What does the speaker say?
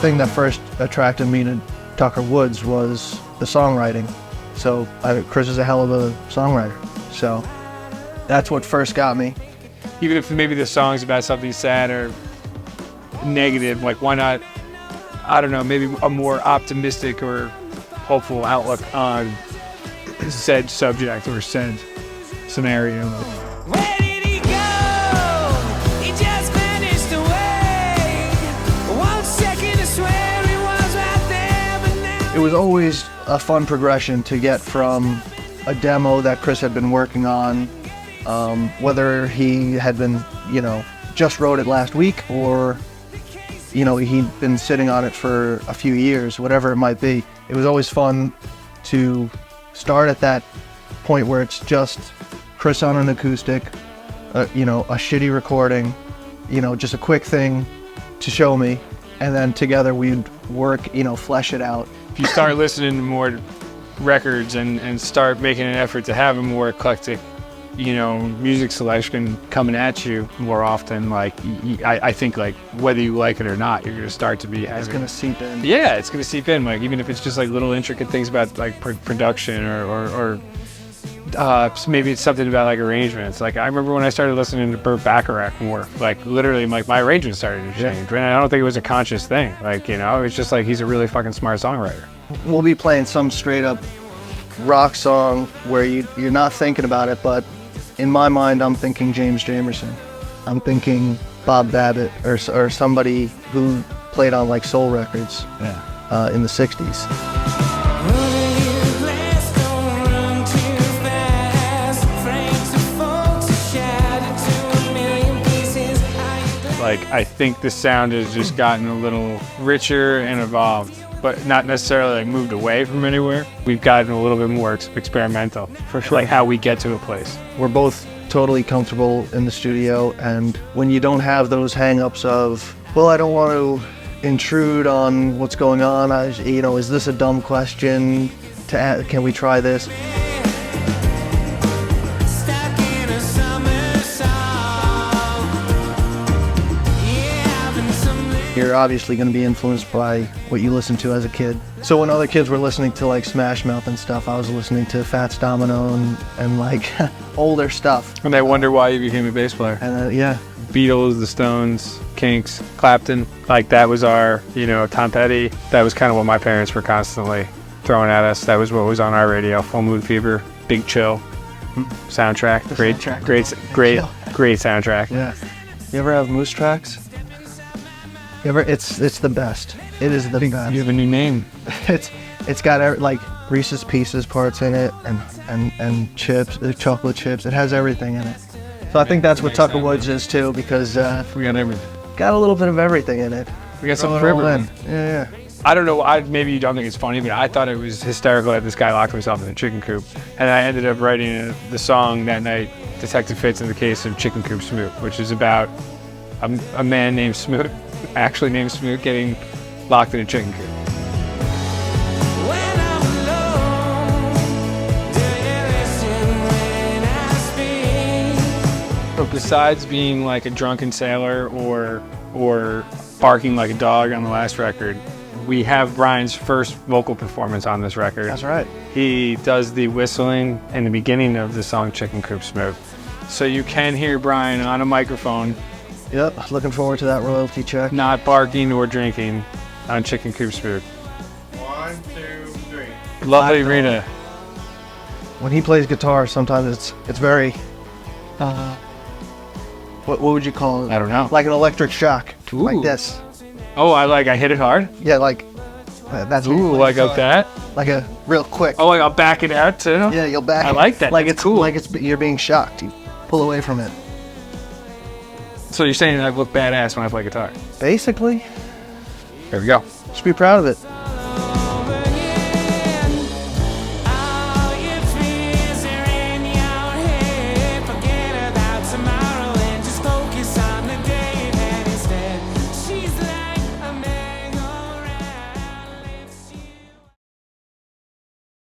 thing that first attracted me to Tucker Woods was the songwriting. So Chris is a hell of a songwriter. So that's what first got me. Even if maybe the song's about something sad or negative, like why not, I don't know, maybe a more optimistic or hopeful outlook on said subject or said scenario. Where did he go? He just vanished away. 1 second I swear he was right there, but now It was always a fun progression to get from a demo that Chris had been working on, whether he had been, just wrote it last week or, he'd been sitting on it for a few years, whatever it might be. It was always fun to start at that point where it's just Chris on an acoustic, a shitty recording, just a quick thing to show me, and then together we'd work, flesh it out. If you start listening to more records and start making an effort to have a more eclectic, music selection coming at you more often, I think whether you like it or not, you're going to start to be having... It's going to seep in. Yeah, it's going to seep in, even if it's just little intricate things about production or maybe it's something about arrangements. I remember when I started listening to Burt Bacharach more, literally my arrangements started to change. And I don't think it was a conscious thing. It's just he's a really fucking smart songwriter. We'll be playing some straight up rock song where you're not thinking about it, but in my mind I'm thinking James Jamerson. I'm thinking Bob Babbitt or somebody who played on soul records in the 60s. I think the sound has just gotten a little richer and evolved, but not necessarily moved away from anywhere. We've gotten a little bit more experimental. For sure. How we get to a place. We're both totally comfortable in the studio, and when you don't have those hang-ups of, well, I don't want to intrude on what's going on, is this a dumb question to ask? Can we try this? You're obviously going to be influenced by what you listened to as a kid. So when other kids were listening to Smash Mouth and stuff, I was listening to Fats Domino and older stuff. And they wonder why you became a bass player. And Beatles, the Stones, Kinks, Clapton. That was our, Tom Petty. That was kind of what my parents were constantly throwing at us. That was what was on our radio. Full Moon Fever, Big Chill, soundtrack. Great soundtrack. Yeah. You ever have Moose Tracks? It's the best. It is the best. You have a new name. It's got Reese's Pieces parts in it and chips, chocolate chips. It has everything in it. So I think that's what Tucker Woods is too, because we got everything. Got a little bit of everything in it. We got something for everyone. Yeah. I don't know. Maybe you don't think it's funny, but I thought it was hysterical that this guy locked himself in a chicken coop, and I ended up writing the song that night, "Detective Fits in the Case of Chicken Coop Smoot," which is about a man named Smoot. Actually named Smoot, getting locked in a chicken coop. But besides being a drunken sailor or barking like a dog on the last record, we have Brian's first vocal performance on this record. That's right. He does the whistling in the beginning of the song Chicken Coop Smoot. So you can hear Brian on a microphone. Yep, looking forward to that royalty check. Not barking or drinking on Chicken Coop Smoot. 1, 2, 3. Lovely Rena. When he plays guitar, sometimes it's very, what would you call it? I don't know. Like an electric shock. Ooh. Like this. Oh, I hit it hard? Yeah, that's Ooh, like that? Like a real quick. Oh, I'll back it out too? Yeah, you'll back I it. like that. Like That's cool. You're being shocked. You pull away from it. So you're saying I look badass when I play guitar? Basically. There we go. Just be proud of it.